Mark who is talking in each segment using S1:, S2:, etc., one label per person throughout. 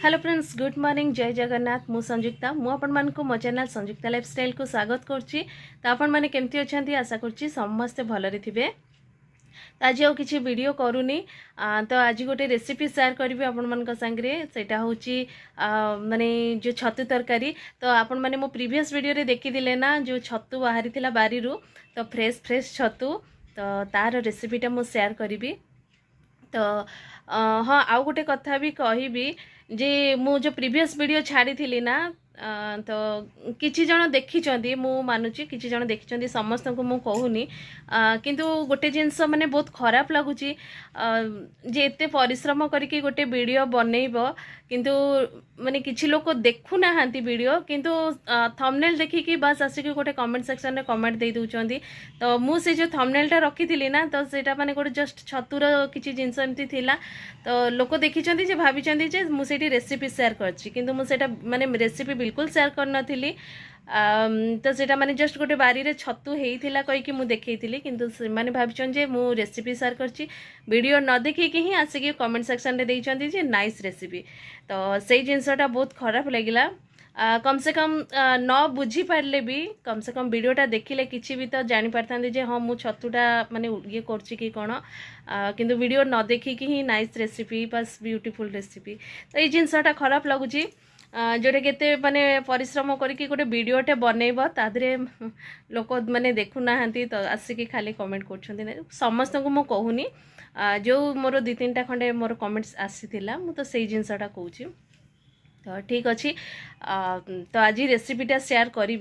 S1: Hello friends, good morning, जय जगन्नाथ। मु संयुक्ता मु आपण मानक मो चैनल संयुक्ता लाइफस्टाइल को स्वागत करछि। तो आपण माने केमती अछंती आशा करछि समस्त भलरे थिबे। तो आज आउ किछि वीडियो करूनी। तो आज गोटे रेसिपी शेयर करबी आपण मानक संगरे। सेटा होछि माने जो छतु तरकारी। तो आपण माने मो प्रीवियस वीडियो रे देखि दिले ना, जो छतु बाहरी थिला बारी रु, तो फ्रेश फ्रेश छतु, तो तार रेसिपीटा मु शेयर करबी। तो हाँ, आउ गोटे कथा भी कहबी जे मु जो प्रीवियस वीडियो छाड़ी थी ना, तो किछि जण देखिचंदी, मु मानुची किछि जण देखिचंदी, समस्त को मु कहूनी। किंतु गोटे जिनस माने बहुत खराब लगुची जे एते परिश्रम करके गोटे वीडियो बनैबो, किंतु माने किछि लोक देखु ना हांती वीडियो, किंतु थंबनेल देखिकी बस आसिक गोटे कमेंट सेक्शन रे कमेंट दे दउचंदी। तो मु से जो थंबनेल टा रखी ना, तो सेटा माने गोटे जस्ट छतुर किछि जिनस एमती थिला। तो लोक देखिचंदी जे भाबिचंदी जे मु सेठी रेसिपी शेयर करछि, किंतु मु सेटा माने रेसिपी बिल्कुल शेयर कर नथिली। तो सेटा माने जस्ट गोटे बारी रे छतु हेइथिला कहि कि मु देखैथिली, किंतु से माने भाबिचन जे मु रेसिपी शेयर करछि। वीडियो न देखि कि ही आसिक कमेंट सेक्शन रे देइचंदी जे नाइस रेसिपी। तो सेई जिनसटा बहुत खराब लागिला। कम से कम न बुझी पारले भी कम से कम वीडियोटा देखिले किछि भी तो जानि पारथांदी जे हाँ मु छतुटा माने ये करछि कि कोन। किंतु वीडियो न देखि कि ही नाइस रेसिपी, बस ब्यूटीफुल रेसिपी। तो ये जिनसटा खराब लगुची, जोटा केते माने परिश्रम करके गोटे वीडियोटे बनैब, तादरे लोक माने देखु नाहंती, तो आसिकी खाली कमेंट करछंती। समस्त को मु कहूनी, जो मोर 2-3टा खंडे मोर कमेंट्स आसीथिला, मु तो सेई जिनसटा कहूची। तो ठीक अच्छी। तो आज रेसिपीटा शेयर करी।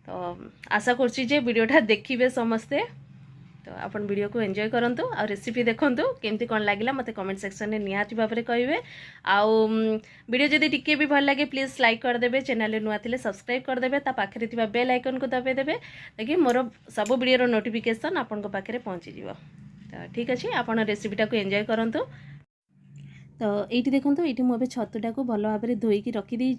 S1: तो आशा करछि जे वीडियोटा देखिबे समस्ते। तो अपन वीडियो को एंजॉय करंतु और रेसिपी देखंतु केमती कोन लागिला मते कमेंट सेक्शन में निहाती भाबरे कहबे। आउ वीडियो जदि टिके भी भल लागे प्लीज लाइक कर देबे, चैनल रे नुआ थिले सब्सक्राइब कर देबे, ता पाखरे थिबा बेल आइकन को दबे देबे, ताकि मोर सब वीडियो रो नोटिफिकेशन आपन को पाखरे पहुंची जिवो। तो ठीक अछि, आपण रेसिपीटा को एंजॉय करंतु। तो ये देखो, ये मुझे छतुटा को भल भाव में धोईकी रखीदे।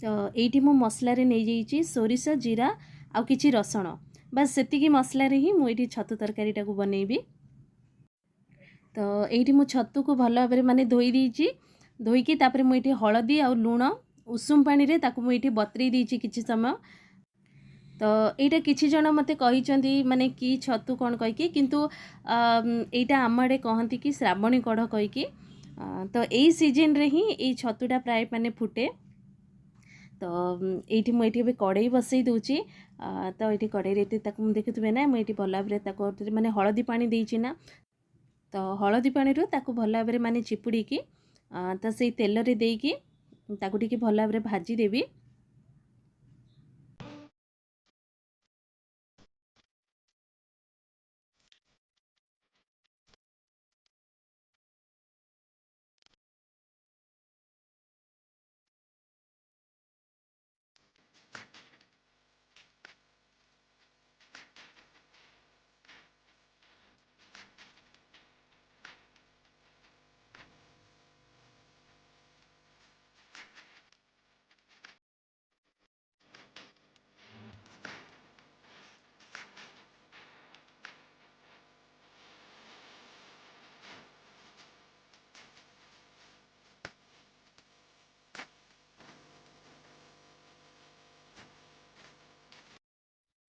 S1: तो ये मु मसला नहीं जाइए सोरिष, जीरा आउ किछि रसुण, बस सेतिकी मसला ही मुझे छतु तरकारीटा को बनैबी। तो ये मु छतु को भल भाव में माने धोई देइछि। धोईकी तापर मुझे हलदी आउ लुण उषुम पानी रे ताकू मुझे बतरी देइछि किछि समय। तो यहाँ किछि जण मते कहिचंदी माने कि छतु कौन कहीकि, किंतु यहाँ आम आड़े कहती कि श्रावणी कढ़ कहीकि। तो यही सीजन रे ही ये छतुटा प्राय माने फुटे। तो ये मुझे कड़ई बसई दूची। तो ये कड़ई रे देखुवे ना, मुझे भल भाव में माने हलदी पानी देइछि ना, तो हलदी पानी रो ताकू भल भाव में माने चिपुड़ी की, तो से तेल रे देइकी ताकू टिके भल भाव में भाजी देबी।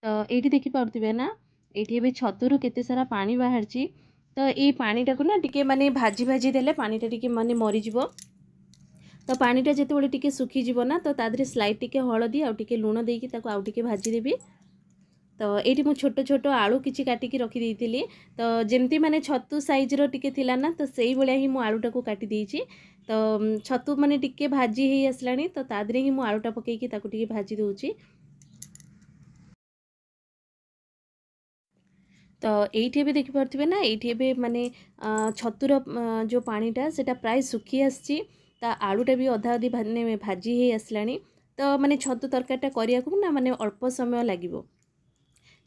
S1: तो ये देखी पारे ना, ये छतुरु केते सारा पानी बाहर। तो ये पानीटा को ना टिके माने भाजी भाजी देले पानीटा टिके माने मरीजिवो। तो पानीटा जेतेबेले टिके सुखीजिवो ना, तो तादरे स्लाइड टिके हलदी आउ टिके लुण देकी ताको आउ टिके भाजी देबी। तो ये मु छोट छोट आलू किछि काटिकी रखी देइतिली। तो जेमती माने छतु साइज रो टिके थिला ना, तो सेही भलिया ही मु आलूटा को काटी देइछि। तो छतु माने टिके भाजी हेई आसलानी, तो तादरे ही मु आलूटा पकेकी ताको टिके भाजी दउछि। तो ये भी देखिपे ना, ये माने छतुर जो पानीटा सेटा प्राय सुखी आसी, ता आलूटा भी अधा अधी माने भाजी हे आसलानी। तो माने छतु तरकारीटा करिया को ना माने अल्प समय लागिवो।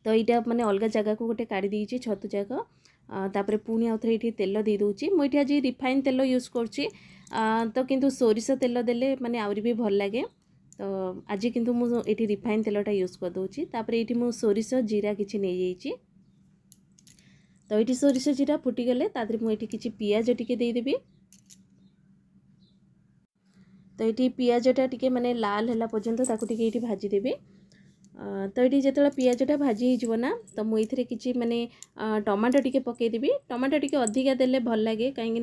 S1: तो यहाँ माने अलग जगह को गोटे काढ़ी देइछि छतु जाक। तापर पुणी आउ थे तेल दे दूची। मुझे आज रिफाइन तेल यूज करछि, तो किंतु सोरिष तेल देले माने आउरी भी भल लागे। तो आज किंतु मु एठी रिफाइन तेलटा यूज कर दूची। तापर एठी मु सोरिष जीरा किछि नै जाइछि। तो ये सोरिष जीरा फुटीगले तादरे मुझे किसी पियाज टिके देदेवी। तो ये पियाजटा टिके माने लाल है पर्यंत ताकू टिके ये भाजीदेवी। तो ये जो पियाजटा भाजी होना तो मुझे किसी माने टमाटो टिके पकईदेवी। टमाटो टिके अधिका देले भल लगे कहीं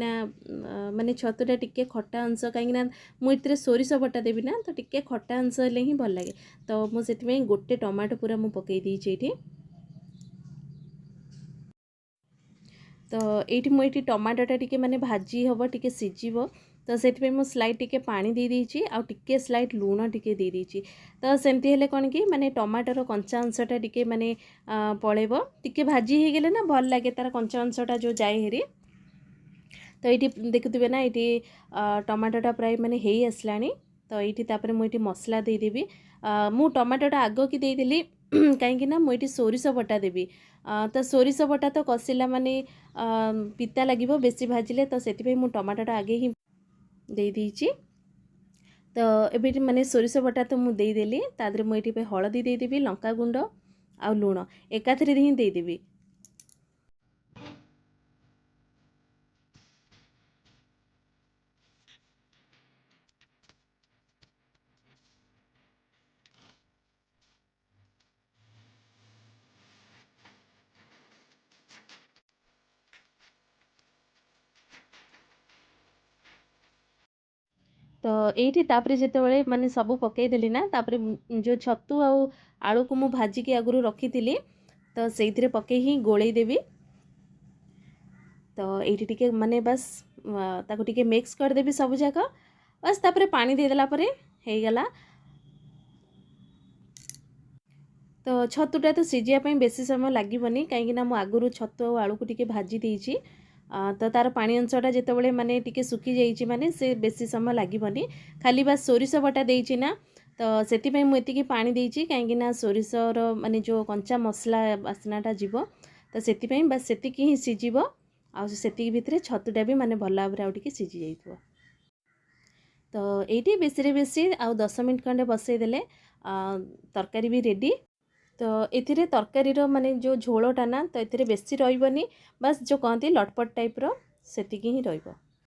S1: माने छतुटा टिके खट्टा अंश कहीं मुझे सोरिष बटा देवी ना तो टिके खट्टा अंश हेले ही भल लगे। तो मुझे गोटे टमाटो पूरा मु पकई देइछि एठी। तो ये मुझे टमाटोटा टिके माने भाजी हम टिके सिझिबो तो से मु स्लाइड टिके पानी दे देइछि आ टिके स्लाइड लूण टिके दे देइछि। तो सेमती हेले कौन कि माने टमाटर कंचा अंशटा टिके माने पळेबो टिके भाजी हो गले ना भल लगे तार कंचा अंशटा जो जाए हेरी। तो ये देखुवे ना ये टमाटोटा प्राय माने हेई आसलानी। तो ये तापर मुझे मसला देदेवी। मु टमाटोटा आग की देदेली कहीं मुझे सोरिष बटा देवी। तो सोरिष बटा तो कषिला माने पिता लगे बेसी भाजिले तो से मु टमाटोटा आगे ही दे दीची। तो ये माने सोरिष बटा तो मु देदेली तादरे मुझे हलदी देदेवी लंका गुंड आ लुण एकाथरे ही देदेवी। तो ये तापर जिते माने सब पकईदेली ना तापर जो छतु आलू को मुझे भाजिकी आगु रखी थी तो से पकई ही गोलई देवी। तो ये टिके माने बस ताको टिके मिक्स करदेवी सब जाक बस तापर पानी देदेला परे हो गला। तो छतुटा तो सिझापी बेसी समय लगे कहीं आगुरी छतु और आलू को टिके भाजी देइछि। तो तार पानी अंशटा जिते माने टिके सुखी जाइए माने से बेसी समय लगे खाली बस सोरिष बटा देइछि ना तो से मुझे पानी देइछि कहीं सोरिषर माने जो कंचा मसला बासनाटा जीव तो से बस से ही सिझिब आ से भितर छतुटा भी माने भल भाव आउ टिके सिझी जाइथिबो। तो ये बेसी बेसी आ 10 मिनट खंडे बसईदेले तरकारी भी रेडी। तो ये तरकारी माने जो झोलटा ना तो ये बेसी रही बस जो कहती लटपट टाइप रो सेतिकी ही रहिबो।